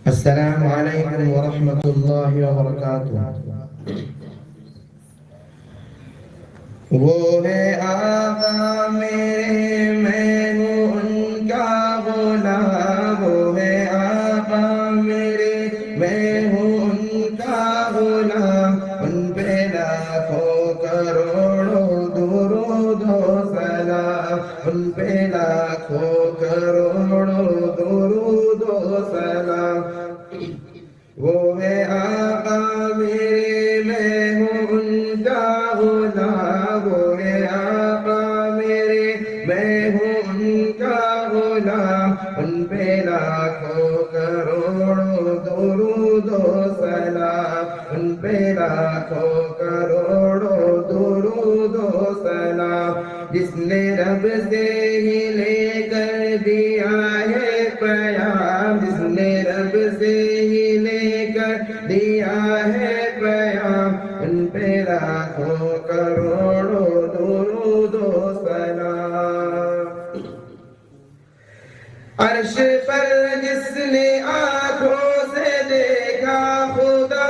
السلام علیکم ورحمۃ اللہ وبرکاتہ۔ وہ ہے آقا میرے، میں ہوں ان کا غلام۔ وہ ہے آقا میرے، میں ہوں ان کا غلام۔ ان پہ لاکھوں کروڑوں درود و سلام، ان پہ لاکھوں کروڑوں درود و سلام۔ وہ ہے آقا میرے، میں ہوں ان کا غلام۔ وہ ہے آقا میرے، میں ہوں ان کا غلام۔ ان پہ لاکھوں کروڑوں درود و سلام، ان پہ لاکھوں کروڑوں درود و سلام۔ جس نے رب سے ہی لے کر دیا ہے پیام، جس نے رب سے ہی لے کر دیا ہے پیام، ان پہ لاکھوں کروڑوں درود و سلام۔ عرش پر جس نے آنکھوں سے دیکھا خدا،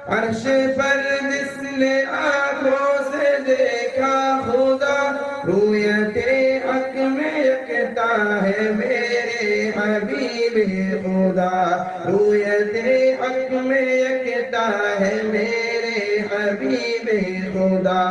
عرش پر جس نے آنکھوں سے دیکھا خدا، رویت حق میں یکتا ہے میرے حبیب خدا۔ رویت حق میں یکتا ہے میرے حبیب خدا۔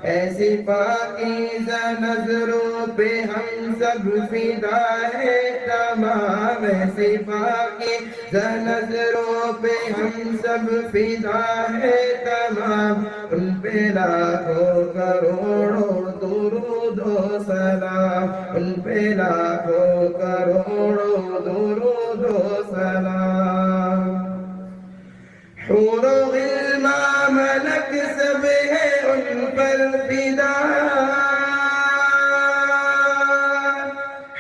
ایسی پاکیزہ نظروں پہ ہم سب فدا ہے تمام، ایسی پاکیزہ نظروں پہ ہم سب فدا ہے تمام۔ ان پہ لاکھوں کروڑوں درود و سلام، ان پہ لاکھوں کروڑوں درود و سلام۔ حور و غلمان ملک سب ہے ان پر فدا،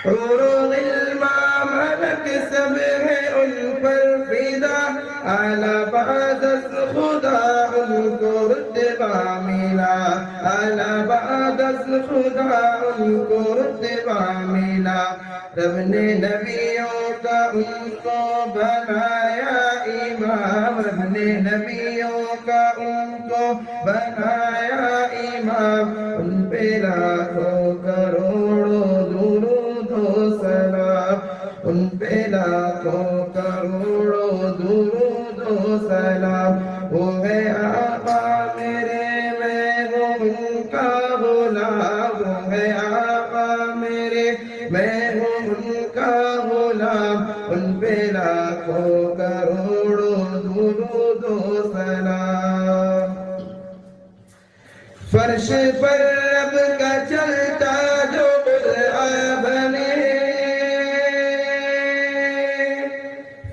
حور و غلمان ملک سب ہے ان پر فدا۔ اعلیٰ بعد از خدا ان کو رتبہ ملا، اعلیٰ بعد از خدا ان کو رتبہ ملا۔ رب نے نبیوں کا ان کو بنایا امام، رب نے نبیوں کا ان کو بنایا امام۔ ان پہ لاکھوں کروڑوں درود و سلام، ان پہ لاکھوں کروڑوں درود و سلام۔ وہ ہے آقا میرے، میں ہوں ان کا غلام۔ وہ ہے آقا میرے، میں ہوں ان کا غلام۔ ان پہ لاکھوں کروڑوں درود و سلام۔ فرش پر رب کا چلتا جو قرآن بنے،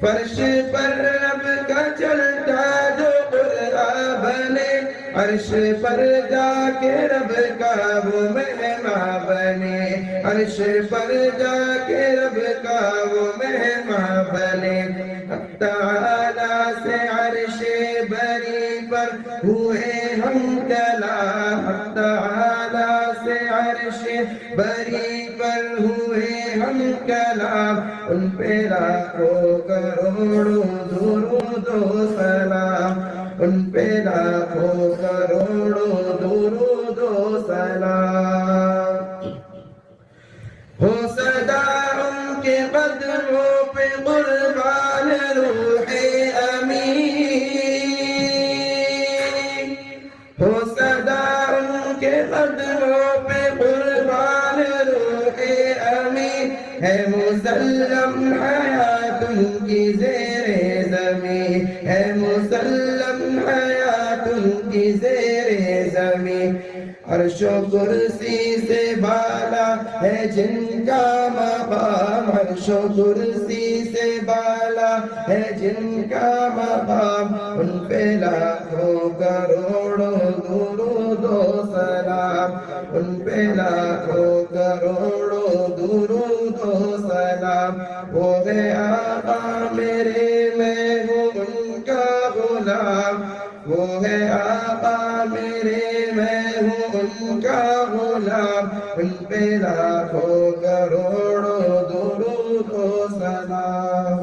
فرش پر رب کا چلتا جو قرآن بنے، عرش پر جا کے رب کا وہ مہمان بنے، عرش پر جا کے رب کا وہ مہمان بنے۔ حق تعالیٰ سے عرش بری پر ہوئے ہم کلام، حق تعالیٰ سے عرش بری پر ہوئے ہم کلام۔ ان پہ لاکھوں کروڑوں درود و سلام، ان پہ لاکھوں کروڑوں درود و سلام۔ ہو صدا ان کے قدموں پہ قربان روح امین، ہو صدا ان کے قدموں پہ قربان روح امین۔ ہے مسلم حیات ان کی زیر زمین، ہے مسلم حیات ان کی زیر زمین۔ عرش و کرسی سے بالا ہے جن کا مقام، عرش و کرسی سے بالا ہے جن کا مقام۔ ان پہ لاکھوں کروڑوں درود و سلام، ان پہ لاکھوں کروڑوں درود و سلام۔ وہ ہے آقا میرے، میں ہوں ان کا غلام۔ وہ ہے آقا میرے، میں ہوں ان کا غلام۔ ان پہ لاکھوں کروڑوں درود درود و سلام